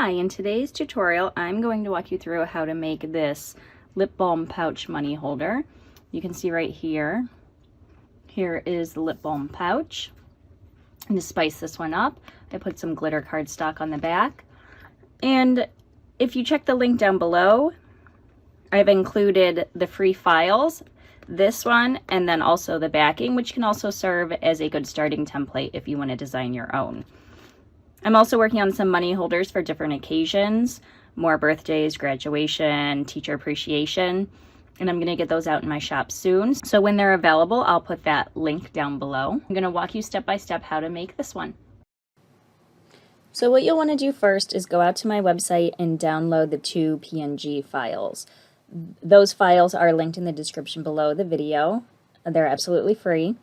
Hi, in today's tutorial I'm going to walk you through how to make this lip balm pouch money holder. You can see right here, here is the lip balm pouch. And to spice this one up, I put some glitter cardstock on the back. And if you check the link down below, I've included the free files, this one, and then also the backing, which can also serve as a good starting template if you want to design your own. I'm also working on some money holders for different occasions, more birthdays, graduation, teacher appreciation, and I'm going to get those out in my shop soon. So when they're available, I'll put that link down below. I'm going to walk you step by step how to make this one. So what you'll want to do first is go out to my website and download the 2 PNG files. Those files are linked in the description below the video. They're absolutely free.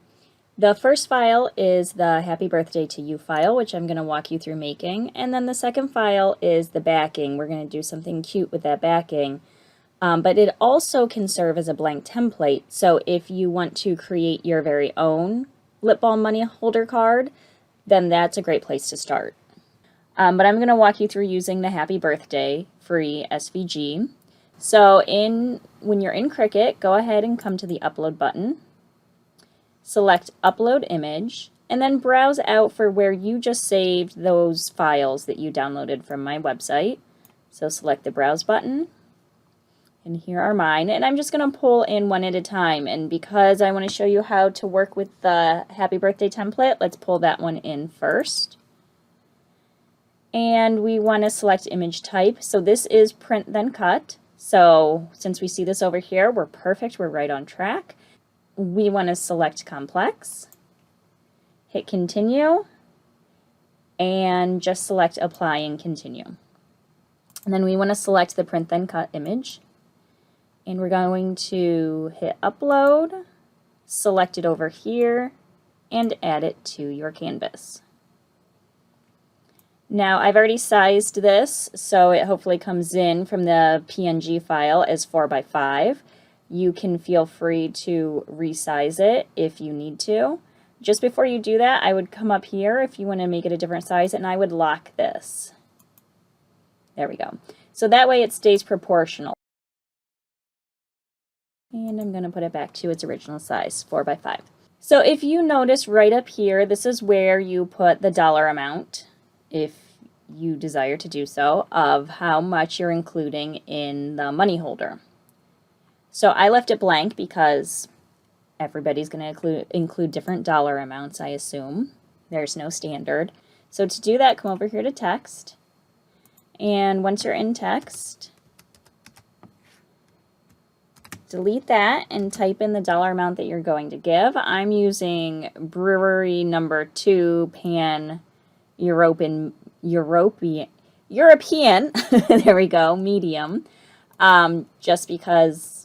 The first file is the Happy Birthday to You file, which I'm going to walk you through making. And then the second file is the backing. We're going to do something cute with that backing. But it also can serve as a blank template. So if you want to create your very own lip balm money holder card, then that's a great place to start. But I'm going to walk you through using the Happy Birthday free SVG. So when you're in Cricut, go ahead and come to the Upload button. Select Upload Image, and then browse out for where you just saved those files that you downloaded from my website. So select the Browse button, and here are mine. And I'm just going to pull in one at a time, and because I want to show you how to work with the Happy Birthday template, let's pull that one in first. And we want to select image type. So this is print then cut. So since we see this over here, we're perfect, we're right on track. We want to select complex, hit continue, and just select apply and continue. And then we want to select the print then cut image, and we're going to hit upload, select it over here, and add it to your canvas. Now I've already sized this, so it hopefully comes in from the PNG file as 4x5. You can feel free to resize it if you need to. Just before you do that, I would come up here if you want to make it a different size, and I would lock this. There we go. So that way it stays proportional. And I'm going to put it back to its original size, 4x5. So if you notice right up here, this is where you put the dollar amount, if you desire to do so, of how much you're including in the money holder. So I left it blank because everybody's going to include different dollar amounts, I assume. There's no standard. So to do that, come over here to text. And once you're in text, delete that and type in the dollar amount that you're going to give. I'm using brewery number 2 pan European, there we go, medium. Just because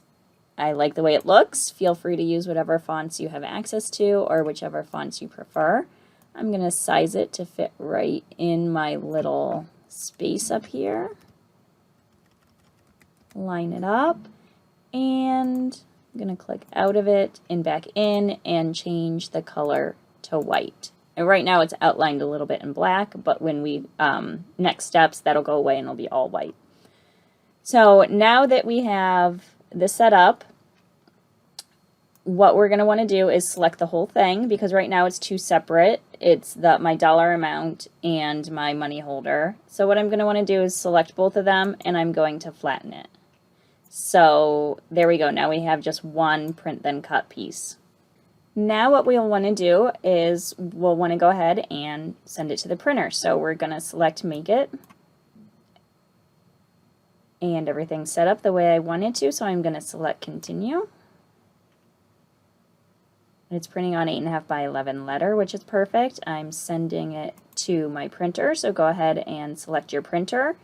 I like the way it looks. Feel free to use whatever fonts you have access to or whichever fonts you prefer. I'm going to size it to fit right in my little space up here. Line it up, and I'm going to click out of it and back in and change the color to white. And right now it's outlined a little bit in black, but when we next steps, that'll go away and it'll be all white. So now that we have this set up, what we're going to want to do is select the whole thing, because right now it's two separate. It's my dollar amount and my money holder. So what I'm going to want to do is select both of them, and I'm going to flatten it. So there we go. Now we have just one print then cut piece. Now what we'll want to do is we'll want to go ahead and send it to the printer. So we're going to select Make It. And everything's set up the way I want it to, so I'm going to select Continue. It's printing on 8.5 by 11 letter, which is perfect. I'm sending it to my printer, so go ahead and select your printer.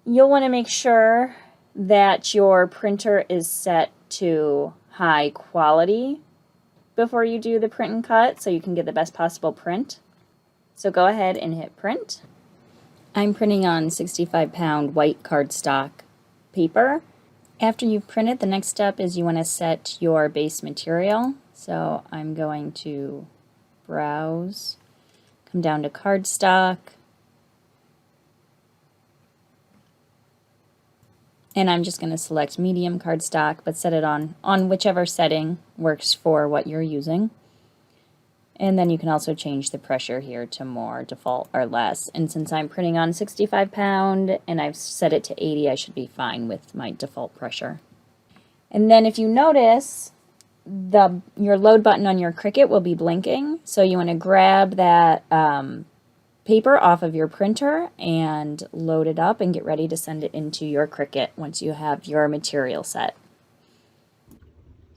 You'll want to make sure that your printer is set to high quality before you do the print and cut, so you can get the best possible print. So go ahead and hit Print. I'm printing on 65-pound white cardstock paper. After you've printed, the next step is you want to set your base material. So I'm going to browse, come down to cardstock, And I'm just going to select medium cardstock, but set it on whichever setting works for what you're using. And then you can also change the pressure here to more, default, or less. And since I'm printing on 65 pound and I've set it to 80, I should be fine with my default pressure. And then if you notice, your load button on your Cricut will be blinking. So you want to grab that paper off of your printer and load it up and get ready to send it into your Cricut once you have your material set.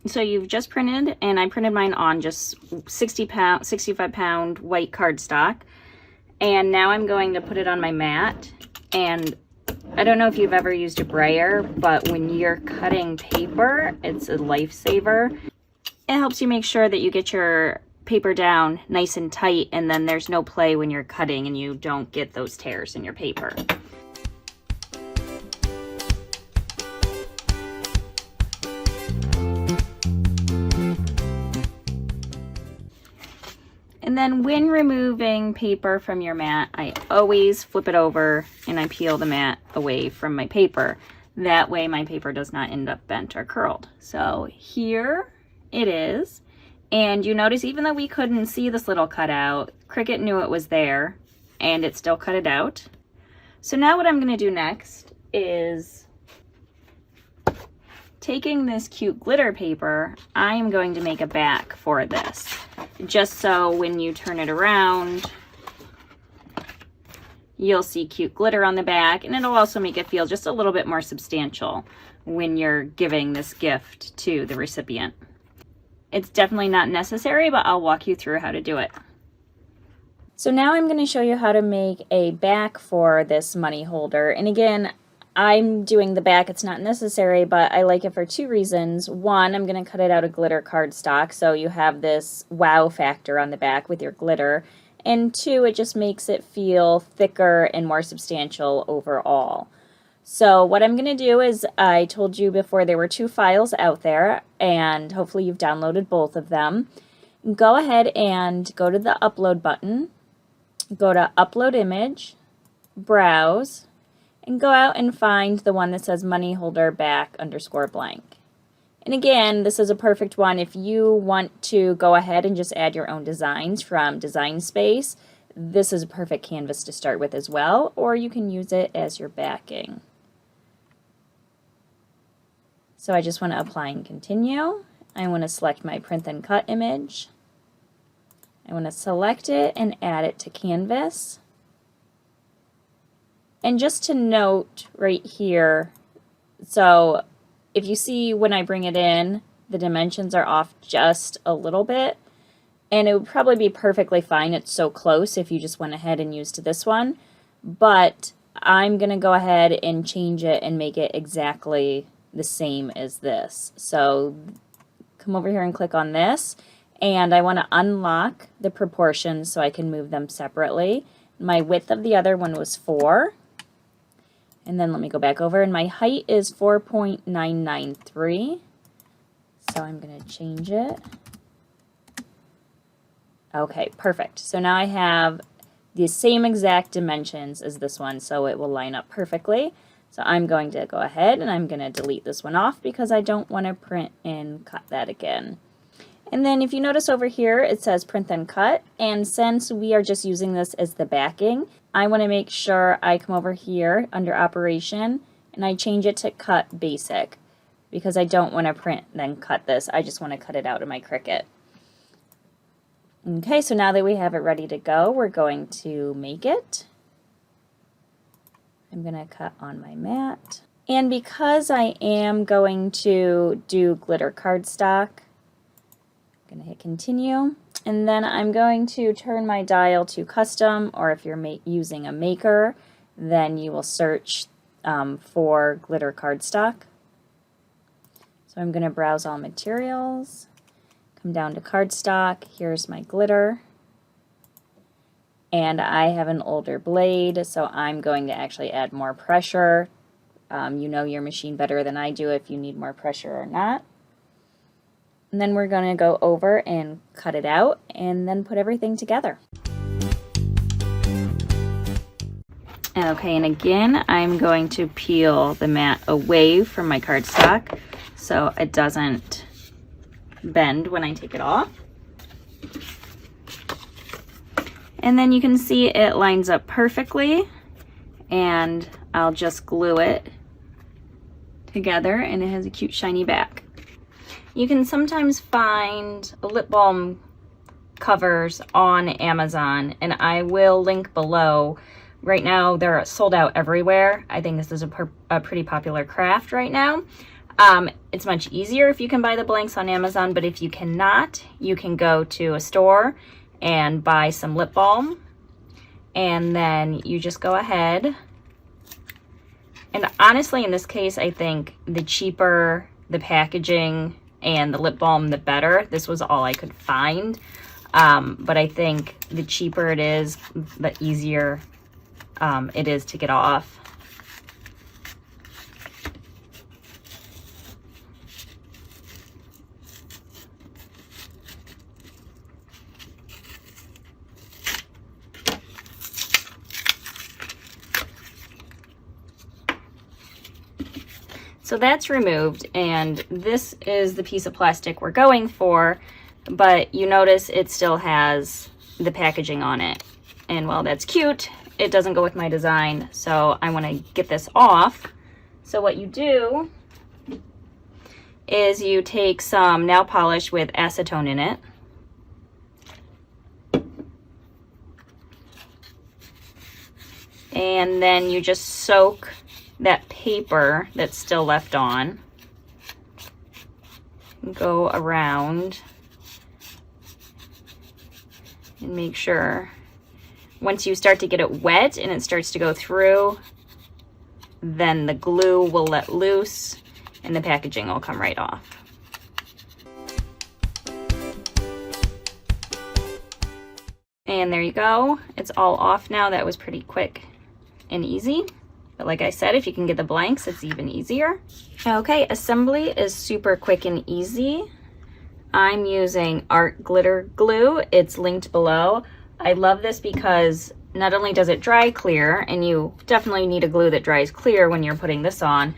So you've just printed, and I printed mine on just 65 pound white cardstock. And now I'm going to put it on my mat. And I don't know if you've ever used a brayer, but when you're cutting paper, it's a lifesaver. It helps you make sure that you get your paper down nice and tight, and then there's no play when you're cutting and you don't get those tears in your paper. And then when removing paper from your mat, I always flip it over and I peel the mat away from my paper. That way my paper does not end up bent or curled. So here it is. And you notice even though we couldn't see this little cutout, Cricut knew it was there and it still cut it out. So now what I'm going to do next is taking this cute glitter paper, I am going to make a back for this. Just so when you turn it around, you'll see cute glitter on the back, and it'll also make it feel just a little bit more substantial when you're giving this gift to the recipient. It's definitely not necessary, but I'll walk you through how to do it. So now I'm going to show you how to make a back for this money holder. And again, I'm doing the back, it's not necessary, but I like it for two reasons. One, I'm going to cut it out of glitter cardstock, so you have this wow factor on the back with your glitter. And two, it just makes it feel thicker and more substantial overall. So what I'm going to do is, I told you before there were two files out there, and hopefully you've downloaded both of them. Go ahead and go to the upload button, go to upload image, browse, and go out and find the one that says money holder back _ blank. And again, this is a perfect one if you want to go ahead and just add your own designs from Design Space. This is a perfect canvas to start with as well, or you can use it as your backing. So I just want to apply and continue. I want to select my print and cut image. I want to select it and add it to canvas. And just to note right here, so if you see when I bring it in, the dimensions are off just a little bit, and it would probably be perfectly fine. It's so close if you just went ahead and used this one, but I'm going to go ahead and change it and make it exactly the same as this. So come over here and click on this, and I want to unlock the proportions so I can move them separately. My width of the other one was 4. And then let me go back over, and my height is 4.993. So I'm going to change it. Okay, perfect. So now I have the same exact dimensions as this one, so it will line up perfectly. So I'm going to go ahead and I'm going to delete this one off because I don't want to print and cut that again. And then if you notice over here, it says print and cut. And since we are just using this as the backing, I want to make sure I come over here under operation and I change it to cut basic because I don't want to print then cut this. I just want to cut it out of my Cricut. Okay, so now that we have it ready to go, we're going to make it. I'm going to cut on my mat. And because I am going to do glitter cardstock, I'm going to hit continue. And then I'm going to turn my dial to custom, or if you're using a maker, then you will search for glitter cardstock. So I'm going to browse all materials, come down to cardstock, here's my glitter. And I have an older blade, so I'm going to actually add more pressure. You know your machine better than I do if you need more pressure or not. And then we're going to go over and cut it out and then put everything together. Okay, and again, I'm going to peel the mat away from my cardstock so it doesn't bend when I take it off. And then you can see it lines up perfectly, and I'll just glue it together, and it has a cute shiny back. You can sometimes find lip balm covers on Amazon, and I will link below. Right now they're sold out everywhere. I think this is a pretty popular craft right now. It's much easier if you can buy the blanks on Amazon, but if you cannot, you can go to a store and buy some lip balm, and then you just go ahead. And honestly, in this case, I think the cheaper the packaging and the lip balm, the better. This was all I could find. But I think the cheaper it is, the easier it is to get off. So that's removed, and this is the piece of plastic we're going for, but you notice it still has the packaging on it. And while that's cute, it doesn't go with my design, so I want to get this off. So what you do is you take some nail polish with acetone in it, and then you just soak that paper that's still left on, go around and make sure once you start to get it wet and it starts to go through, then the glue will let loose and the packaging will come right off. And there you go. It's all off now. That was pretty quick and easy. But like I said, if you can get the blanks, it's even easier. Okay, assembly is super quick and easy. I'm using Art Glitter Glue. It's linked below. I love this because not only does it dry clear, and you definitely need a glue that dries clear when you're putting this on,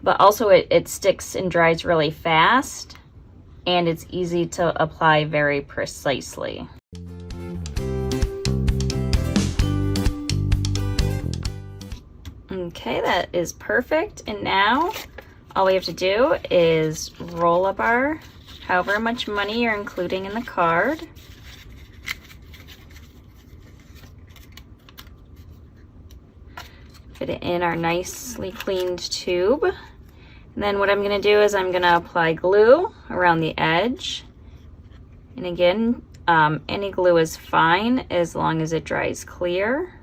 but also it sticks and dries really fast, and it's easy to apply very precisely. Okay, that is perfect. And now all we have to do is roll up our however much money you're including in the card. Fit it in our nicely cleaned tube. And then what I'm going to do is I'm going to apply glue around the edge. And again, any glue is fine as long as it dries clear.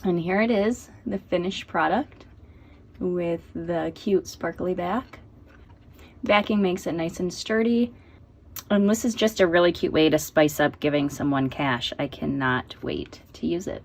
And here it is, the finished product with the cute sparkly back. Backing makes it nice and sturdy. And this is just a really cute way to spice up giving someone cash. I cannot wait to use it.